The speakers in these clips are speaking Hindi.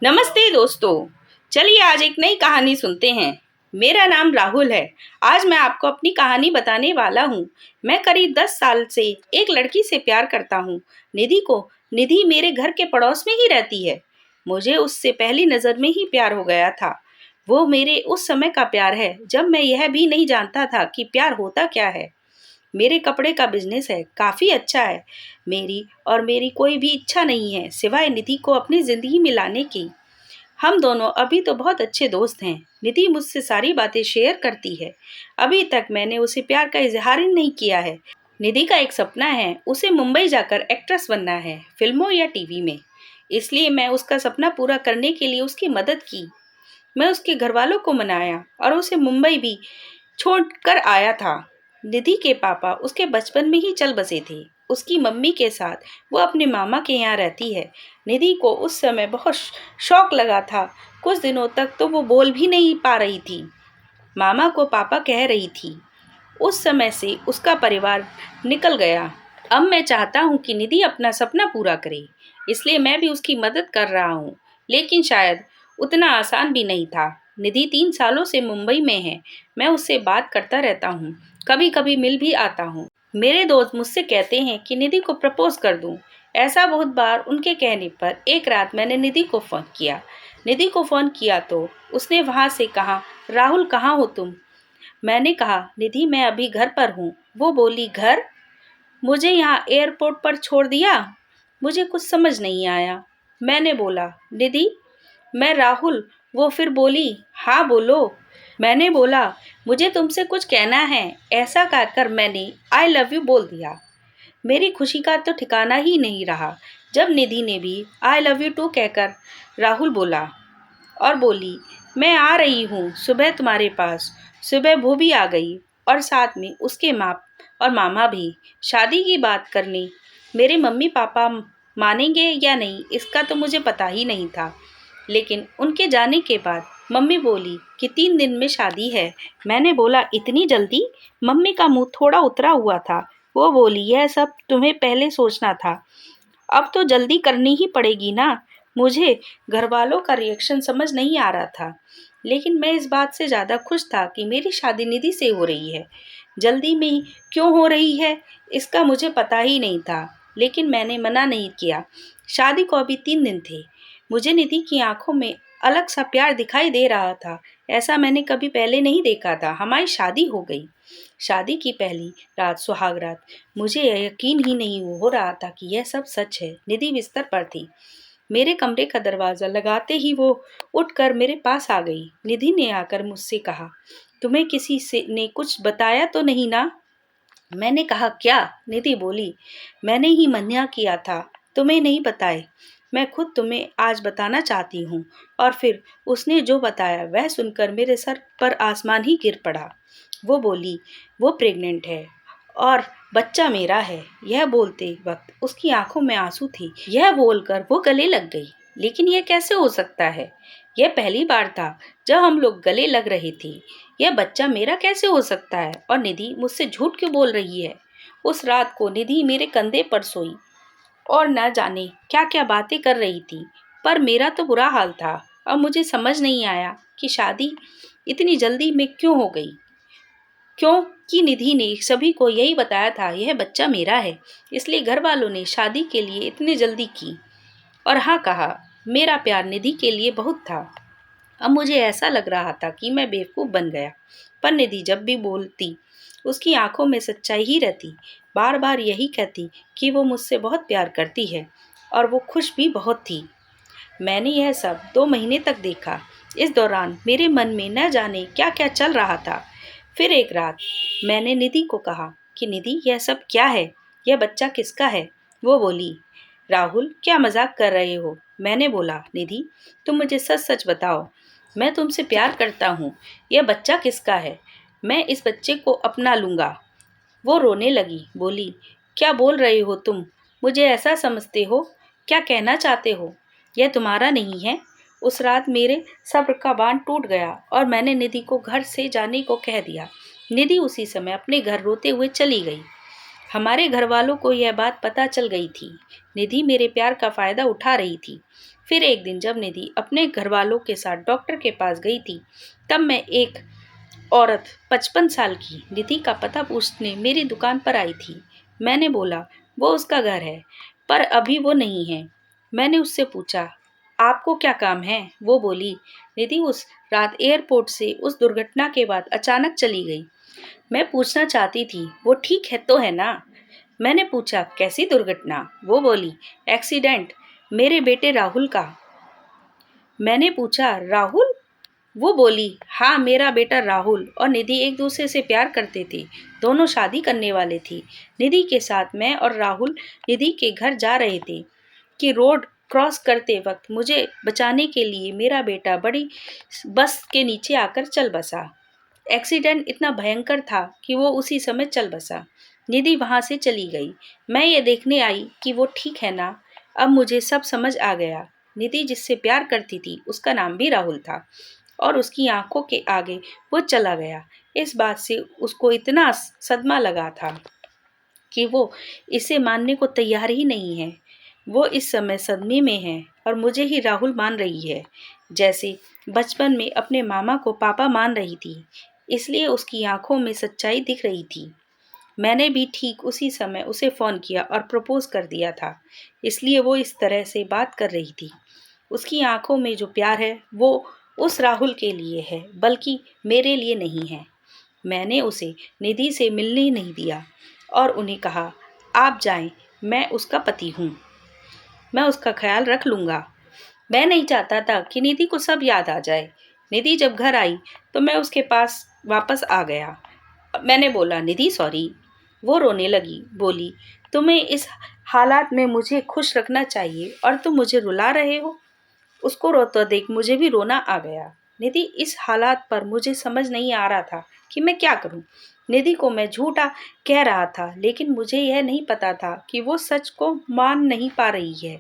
नमस्ते दोस्तों। चलिए आज एक नई कहानी सुनते हैं। मेरा नाम राहुल है। आज मैं आपको अपनी कहानी बताने वाला हूँ। मैं करीब 10 साल से एक लड़की से प्यार करता हूँ, निधि को। निधि मेरे घर के पड़ोस में ही रहती है। मुझे उससे पहली नज़र में ही प्यार हो गया था। वो मेरे उस समय का प्यार है जब मैं यह भी नहीं जानता था कि प्यार होता क्या है। मेरे कपड़े का बिजनेस है, काफ़ी अच्छा है। मेरी कोई भी इच्छा नहीं है सिवाय निधि को अपनी ज़िंदगी में लाने की। हम दोनों अभी तो बहुत अच्छे दोस्त हैं। निधि मुझसे सारी बातें शेयर करती है। अभी तक मैंने उसे प्यार का इजहार ही नहीं किया है। निधि का एक सपना है, उसे मुंबई जाकर एक्ट्रेस बनना है, फिल्मों या टीवी में। इसलिए मैं उसका सपना पूरा करने के लिए उसकी मदद की। मैं उसके घर वालों को मनाया और उसे मुंबई भी छोड़ कर आया था। निधि के पापा उसके बचपन में ही चल बसे थे। उसकी मम्मी के साथ वो अपने मामा के यहाँ रहती है। निधि को उस समय बहुत शौक लगा था। कुछ दिनों तक तो वो बोल भी नहीं पा रही थी। मामा को पापा कह रही थी। उस समय से उसका परिवार निकल गया। अब मैं चाहता हूँ कि निधि अपना सपना पूरा करे, इसलिए मैं भी उसकी मदद कर रहा हूँ। लेकिन शायद उतना आसान भी नहीं था। निधि 3 सालों से मुंबई में है। मैं उससे बात करता रहता हूँ, कभी कभी मिल भी आता हूँ। मेरे दोस्त मुझसे कहते हैं कि निधि को प्रपोज कर दूँ। ऐसा बहुत बार उनके कहने पर एक रात मैंने निधि को फ़ोन किया तो उसने वहाँ से कहा, राहुल कहाँ हो तुम? मैंने कहा, निधि मैं अभी घर पर हूँ। वो बोली, घर? मुझे यहाँ एयरपोर्ट पर छोड़ दिया? मुझे कुछ समझ नहीं आया। मैंने बोला, निधि मैं राहुल। वो फिर बोली, हाँ बोलो। मैंने बोला, मुझे तुमसे कुछ कहना है। ऐसा कहकर मैंने आई लव यू बोल दिया। मेरी खुशी का तो ठिकाना ही नहीं रहा जब निधि ने भी आई लव यू टू कहकर राहुल बोला और बोली, मैं आ रही हूँ सुबह तुम्हारे पास। सुबह वो भी आ गई और साथ में उसके माँ और मामा भी। शादी की बात करने मेरे मम्मी पापा मानेंगे या नहीं इसका तो मुझे पता ही नहीं था। लेकिन उनके जाने के बाद मम्मी बोली कि 3 दिन में शादी है। मैंने बोला, इतनी जल्दी? मम्मी का मुंह थोड़ा उतरा हुआ था। वो बोली, यह सब तुम्हें पहले सोचना था। अब तो जल्दी करनी ही पड़ेगी ना। मुझे घरवालों का रिएक्शन समझ नहीं आ रहा था, लेकिन मैं इस बात से ज़्यादा खुश था कि मेरी शादी निधि से हो रही है। जल्दी में ही क्यों हो रही है इसका मुझे पता ही नहीं था, लेकिन मैंने मना नहीं किया। शादी को अभी 3 दिन थे। मुझे निधि की आंखों में अलग सा प्यार दिखाई दे रहा था। ऐसा मैंने कभी पहले नहीं देखा था। हमारी शादी हो गई। शादी की पहली रात सुहाग रात। मुझे यकीन ही नहीं हो रहा था कि यह सब सच है। निधि बिस्तर पर थी। मेरे कमरे का दरवाज़ा लगाते ही वो उठकर मेरे पास आ गई। निधि ने आकर मुझसे कहा, तुम्हें किसी से ने कुछ बताया तो नहीं ना? मैंने कहा, क्या? निधि बोली, मैंने ही मना किया था तुम्हें नहीं बताए। मैं खुद तुम्हें आज बताना चाहती हूँ। और फिर उसने जो बताया वह सुनकर मेरे सर पर आसमान ही गिर पड़ा। वो बोली, वो प्रेग्नेंट है और बच्चा मेरा है। यह बोलते वक्त उसकी आंखों में आंसू थे। यह बोलकर वो गले लग गई। लेकिन यह कैसे हो सकता है? यह पहली बार था जब हम लोग गले लग रहे थे। यह बच्चा मेरा कैसे हो सकता है? और निधि मुझसे झूठ क्यों बोल रही है? उस रात को निधि मेरे कंधे पर सोई और न जाने क्या क्या बातें कर रही थी। पर मेरा तो बुरा हाल था। अब मुझे समझ नहीं आया कि शादी इतनी जल्दी में क्यों हो गई, क्योंकि निधि ने सभी को यही बताया था, यह बच्चा मेरा है। इसलिए घर वालों ने शादी के लिए इतनी जल्दी की। और हाँ कहा, मेरा प्यार निधि के लिए बहुत था। अब मुझे ऐसा लग रहा था कि मैं बेवकूफ़ बन गया। पर निधि जब भी बोलती उसकी आंखों में सच्चाई ही रहती। बार बार यही कहती कि वो मुझसे बहुत प्यार करती है और वो खुश भी बहुत थी। मैंने यह सब 2 महीने तक देखा। इस दौरान मेरे मन में न जाने क्या क्या चल रहा था। फिर एक रात मैंने निधि को कहा कि निधि यह सब क्या है? यह बच्चा किसका है? वो बोली, राहुल क्या मजाक कर रहे हो? मैंने बोला, निधि तुम मुझे सच सच बताओ। मैं तुमसे प्यार करता हूँ। यह बच्चा किसका है? मैं इस बच्चे को अपना लूँगा। वो रोने लगी, बोली, क्या बोल रहे हो तुम? मुझे ऐसा समझते हो? क्या कहना चाहते हो? यह तुम्हारा नहीं है। उस रात मेरे सब्र का बांध टूट गया और मैंने निधि को घर से जाने को कह दिया। निधि उसी समय अपने घर रोते हुए चली गई। हमारे घर वालों को यह बात पता चल गई थी। निधि मेरे प्यार का फ़ायदा उठा रही थी। फिर एक दिन जब निधि अपने घर वालों के साथ डॉक्टर के पास गई थी, तब मैं एक औरत 55 साल की निधि का पता पूछने मेरी दुकान पर आई थी। मैंने बोला वो उसका घर है, पर अभी वो नहीं है। मैंने उससे पूछा आपको क्या काम है? वो बोली निधि उस रात एयरपोर्ट से उस दुर्घटना के बाद अचानक चली गई। मैं पूछना चाहती थी वो ठीक है तो है ना? मैंने पूछा कैसी दुर्घटना? वो बोली एक्सीडेंट, मेरे बेटे राहुल का। मैंने पूछा राहुल? वो बोली हाँ, मेरा बेटा राहुल और निधि एक दूसरे से प्यार करते थे। दोनों शादी करने वाले थे। निधि के साथ मैं और राहुल निधि के घर जा रहे थे कि रोड क्रॉस करते वक्त मुझे बचाने के लिए मेरा बेटा बड़ी बस के नीचे आकर चल बसा। एक्सीडेंट इतना भयंकर था कि वो उसी समय चल बसा। निधि वहां से चली गई। मैं ये देखने आई कि वो ठीक है ना। अब मुझे सब समझ आ गया। निधि जिससे प्यार करती थी उसका नाम भी राहुल था और उसकी आंखों के आगे वो चला गया। इस बात से उसको इतना सदमा लगा था कि वो इसे मानने को तैयार ही नहीं है। वो इस समय सदमे में है और मुझे ही राहुल मान रही है, जैसे बचपन में अपने मामा को पापा मान रही थी। इसलिए उसकी आंखों में सच्चाई दिख रही थी। मैंने भी ठीक उसी समय उसे फ़ोन किया और प्रपोज कर दिया था। इसलिए वो इस तरह से बात कर रही थी। उसकी आंखों में जो प्यार है वो उस राहुल के लिए है, बल्कि मेरे लिए नहीं है। मैंने उसे निधि से मिलने ही नहीं दिया और उन्हें कहा आप जाएं, मैं उसका पति हूँ, मैं उसका ख्याल रख लूँगा। मैं नहीं चाहता था कि निधि को सब याद आ जाए। निधि जब घर आई तो मैं उसके पास वापस आ गया। मैंने बोला निधि सॉरी। वो रोने लगी, बोली तुम्हें इस हालात में मुझे खुश रखना चाहिए और तुम मुझे रुला रहे हो। उसको रोता देख मुझे भी रोना आ गया। निधि इस हालात पर मुझे समझ नहीं आ रहा था कि मैं क्या करूं। निधि को मैं झूठा कह रहा था, लेकिन मुझे यह नहीं पता था कि वो सच को मान नहीं पा रही है।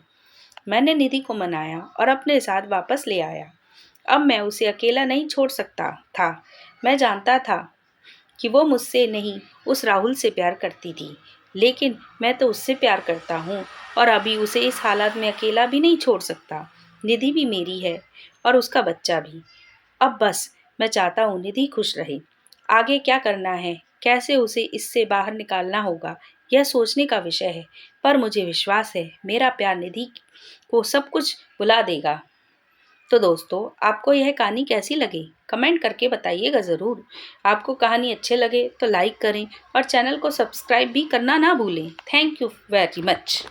मैंने निधि को मनाया और अपने साथ वापस ले आया। अब मैं उसे अकेला नहीं छोड़ सकता था। मैं जानता था कि वो मुझसे नहीं उस राहुल से प्यार करती थी, लेकिन मैं तो उससे प्यार करता हूँ और अभी उसे इस हालत में अकेला भी नहीं छोड़ सकता। निधि भी मेरी है और उसका बच्चा भी। अब बस मैं चाहता हूँ निधि खुश रहे। आगे क्या करना है, कैसे उसे इससे बाहर निकालना होगा, यह सोचने का विषय है। पर मुझे विश्वास है मेरा प्यार निधि को सब कुछ भुला देगा। तो दोस्तों, आपको यह कहानी कैसी लगी कमेंट करके बताइएगा ज़रूर। आपको कहानी अच्छे लगे तो लाइक करें और चैनल को सब्सक्राइब भी करना ना भूलें। Thank you very much.